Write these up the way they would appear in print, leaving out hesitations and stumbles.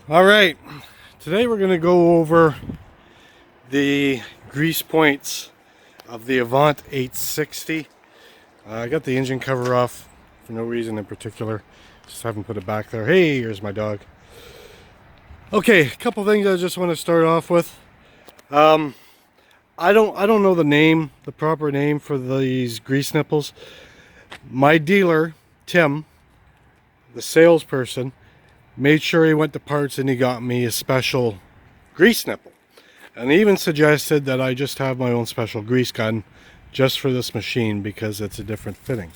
All right, today we're going to go over the grease points of the Avant 860. I got the engine cover off for no reason in particular, just haven't put it back there. Hey, here's my dog. Okay, a couple things I just want to start off with. I don't know the proper name for these grease nipples. My dealer, Tim, the salesperson, made sure he went to parts and he got me a special grease nipple. And he even suggested that I just have my own special grease gun just for this machine because it's a different fitting.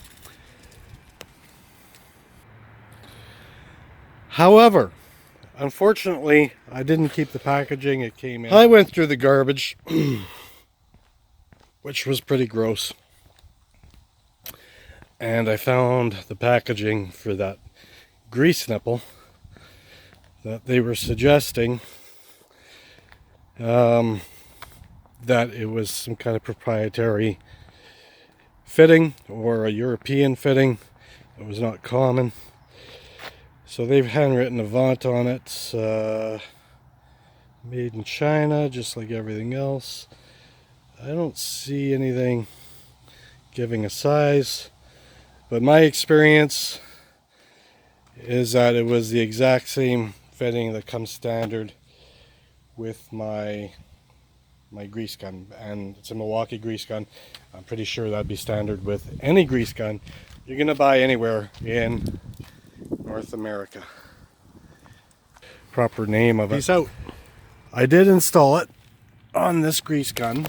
However, unfortunately, I didn't keep the packaging. It came in. I went through the garbage, which was pretty gross. And I found the packaging for that grease nipple that they were suggesting that it was some kind of proprietary fitting or a European fitting. It was not common. So they've handwritten Avant on it. Made in China, just like everything else. I don't see anything giving a size, but my experience is that it was the exact same fitting that comes standard with my grease gun, and it's a Milwaukee grease gun. I'm pretty sure that'd be standard with any grease gun you're gonna buy anywhere in North America. Proper name of it. Peace out. I did install it on this grease gun,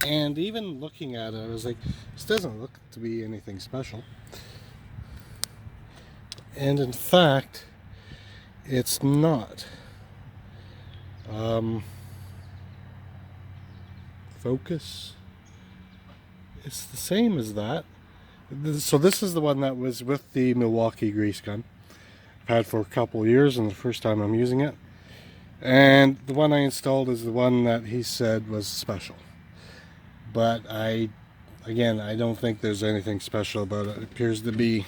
and even looking at it, I was like, this doesn't look to be anything special. And in fact, it's not. Focus. It's the same as that. So this is the one that was with the Milwaukee grease gun. I've had for a couple of years, and the first time I'm using it. And the one I installed is the one that he said was special. But again, I don't think there's anything special about it. It appears to be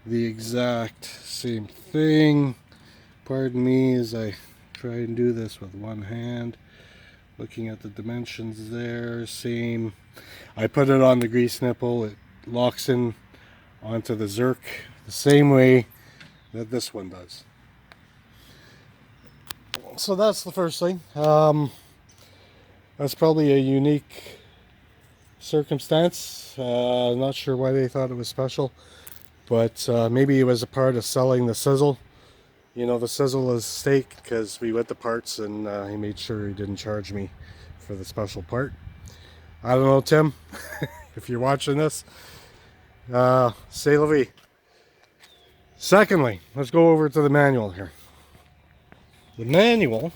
the exact same thing. Pardon me as I try and do this with one hand. Looking at the dimensions there, same. I put it on the grease nipple. It locks in onto the Zerk the same way that this one does. So that's the first thing. That's probably a unique circumstance. Not sure why they thought it was special, but maybe it was a part of selling the sizzle. You know, the sizzle is steak, because we went to parts and he made sure he didn't charge me for the special part. I don't know, Tim, if you're watching this, c'est la vie. Secondly, let's go over to the manual here. The manual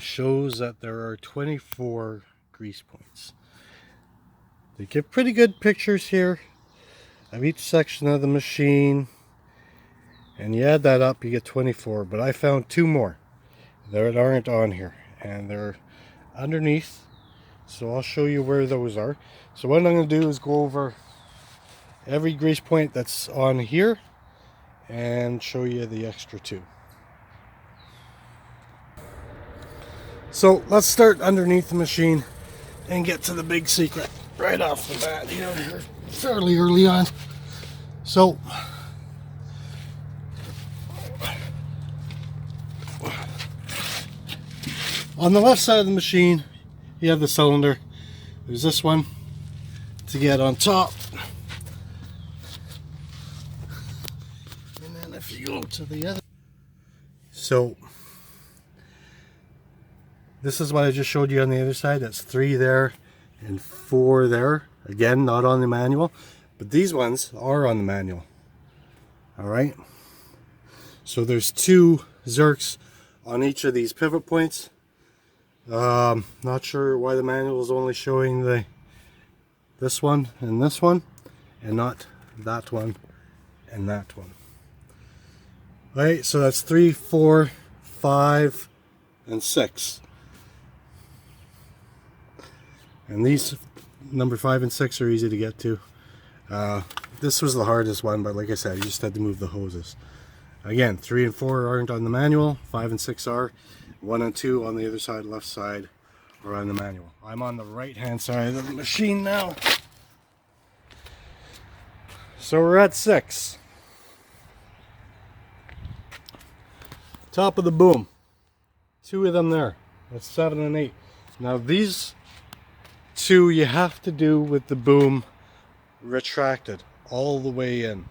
shows that there are 24 grease points. They give pretty good pictures here of each section of the machine, and you add that up, you get 24. But I found two more that aren't on here, and they're underneath, so I'll show you where those are. So what I'm going to do is go over every grease point that's on here and show you the extra two. So let's start underneath the machine and get to the big secret right off the bat here, fairly early on. So on the left side of the machine, you have the cylinder. There's this one to get on top. And then if you go to the other. So this is what I just showed you on the other side. That's 3 there and 4 there. Again, not on the manual, but these ones are on the manual. All right. So there's 2 Zerks on each of these pivot points. Not sure why the manual is only showing this one, and not that one and that one. All right, so that's 3, 4, 5, and 6. And these number 5 and 6 are easy to get to. This was the hardest one, but like I said, you just had to move the hoses. Again, 3 and 4 aren't on the manual, 5 and 6 are. 1 and 2 on the other side, left side, are on the manual. I'm on the right hand side of the machine now. So we're at 6. Top of the boom. 2 of them there. That's 7 and 8. Now these 2 you have to do with the boom retracted all the way in.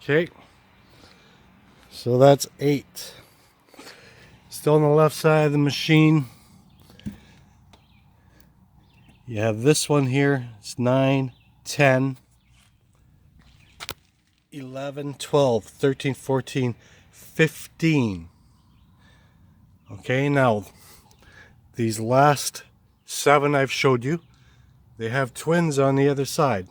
Okay, so that's 8. Still on the left side of the machine. You have this one here, it's 9, 10, 11, 12, 13, 14, 15. Okay, now these last 7 I've showed you, they have twins on the other side.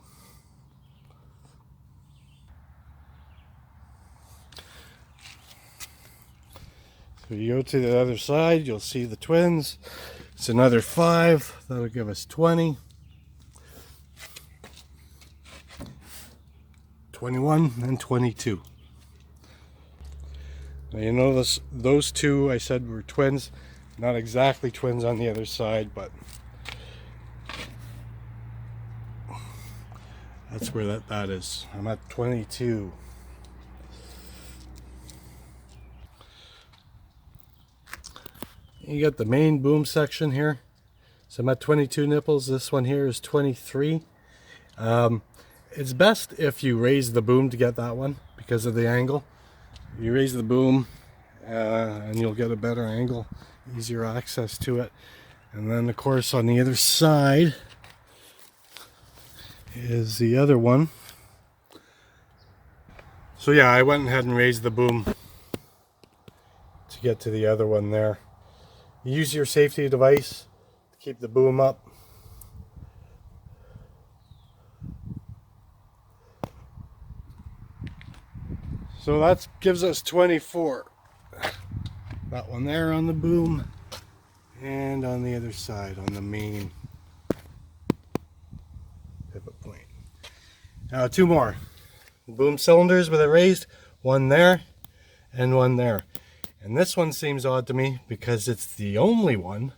So you go to the other side, you'll see the twins. It's another 5, that'll give us 20. 21 and 22. Now you notice those 2 I said were twins. Not exactly twins on the other side, but that's where that is. I'm at 22. You got the main boom section here. So I'm at 22 nipples. This one here is 23. It's best if you raise the boom to get that one because of the angle. You raise the boom and you'll get a better angle, easier access to it. And then of course on the other side is the other one. So yeah, I went ahead and raised the boom to get to the other one there. Use your safety device to keep the boom up. So that gives us 24. That one there on the boom and on the other side on the main pivot point. Now 2 more. Boom cylinders with it raised, one there and one there. And this one seems odd to me because it's the only one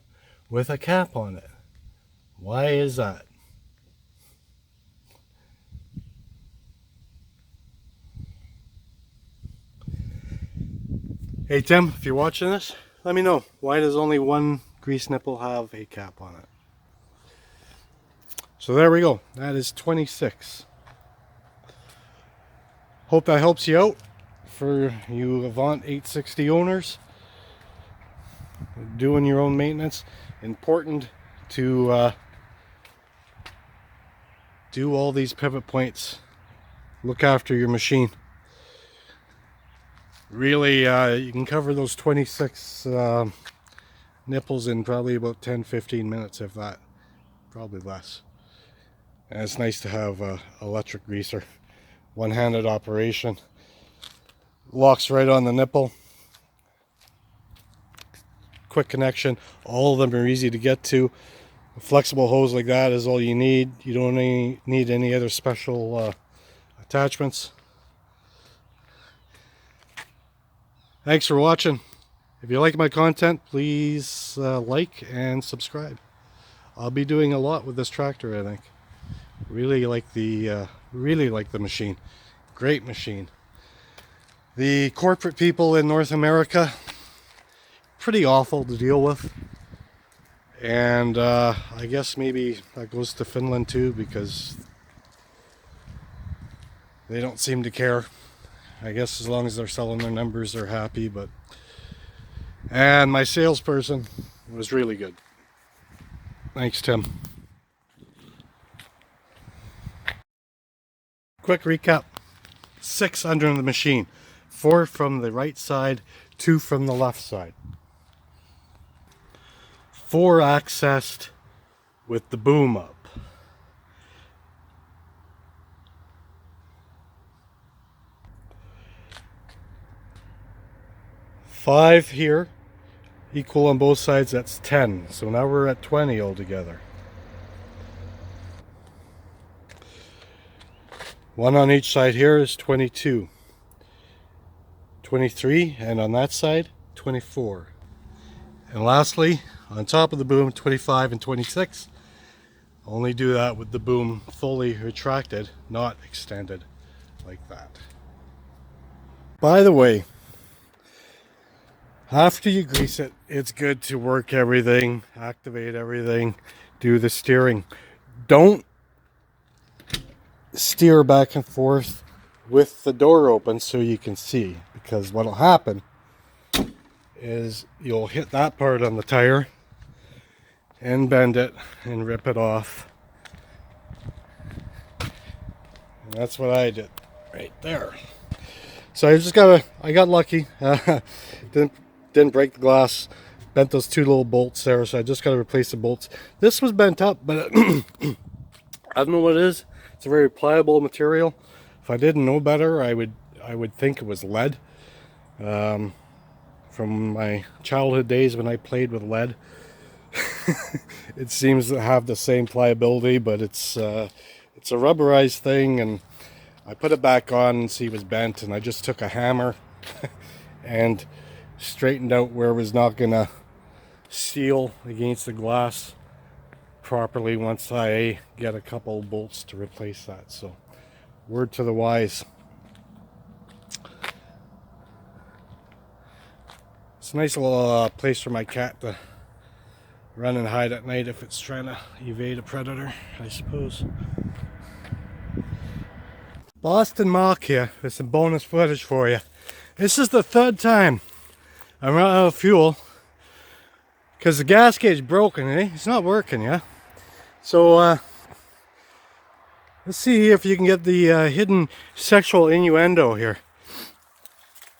with a cap on it. Why is that? Hey Tim, if you're watching this, let me know. Why does only one grease nipple have a cap on it? So there we go. That is 26. Hope that helps you out. For you Avant 860 owners, doing your own maintenance, important to do all these pivot points. Look after your machine. Really, you can cover those 26 nipples in probably about 10-15 minutes, if that, probably less. And it's nice to have an electric greaser, one-handed operation. Locks right on the nipple. Quick connection. All of them are easy to get to. A flexible hose like that is all you need. You don't need any other special attachments. Thanks for watching. If you like my content, please like and subscribe. I'll be doing a lot with this tractor, I think. Really like the machine. Great machine. The corporate people in North America, pretty awful to deal with. And I guess maybe that goes to Finland too, because they don't seem to care. I guess as long as they're selling their numbers, they're happy. And my salesperson was really good. Thanks, Tim. Quick recap. 6 under the machine. 4 from the right side, 2 from the left side. 4 accessed with the boom up. 5 here, equal on both sides, that's 10. So now we're at 20 altogether. One on each side here is 22, 23, and on that side 24. And lastly, on top of the boom, 25 and 26. Only do that with the boom fully retracted, not extended like that. By the way, after you grease it, it's good to work everything, activate everything, do the steering. Don't steer back and forth with the door open so you can see, because what'll happen is you'll hit that part on the tire and bend it and rip it off. And that's what I did right there. So I got lucky. Didn't break the glass, bent those two little bolts there, so I just got to replace the bolts. This was bent up, but I don't know what it is. It's a very pliable material. If I didn't know better, I would think it was lead. From my childhood days when I played with lead, it seems to have the same pliability, but it's a rubberized thing, and I put it back on and see it was bent, and I just took a hammer and straightened out where it was not gonna seal against the glass properly once I get a couple bolts to replace that. So word to the wise. It's a nice little place for my cat to run and hide at night if it's trying to evade a predator, I suppose. Boston Mark here with some bonus footage for you. This is the third time I'm running out of fuel because the gas gauge broken, eh? It's not working, yeah? So let's see if you can get the hidden sexual innuendo here.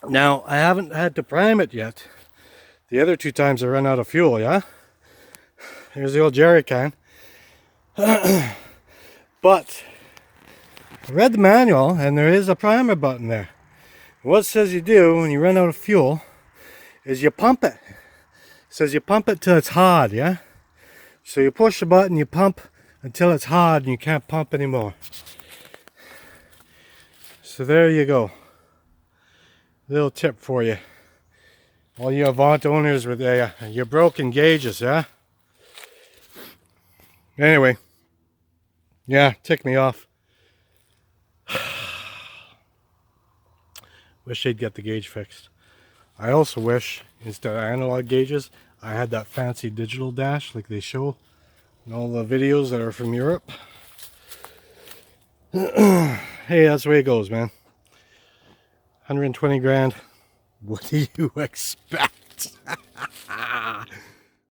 Now, I haven't had to prime it yet. The other two times I ran out of fuel, yeah? Here's the old jerry can. But I read the manual and there is a primer button there. What it says you do when you run out of fuel is you pump it. It says you pump it till it's hard, yeah? So you push the button, you pump until it's hard and you can't pump anymore. So there you go. Little tip for you. All you Avant owners with your broken gauges, yeah? Anyway, yeah, tick me off. Wish they'd get the gauge fixed. I also wish, instead of analog gauges, I had that fancy digital dash like they show in all the videos that are from Europe. Hey, that's the way it goes, man. 120 grand. What do you expect?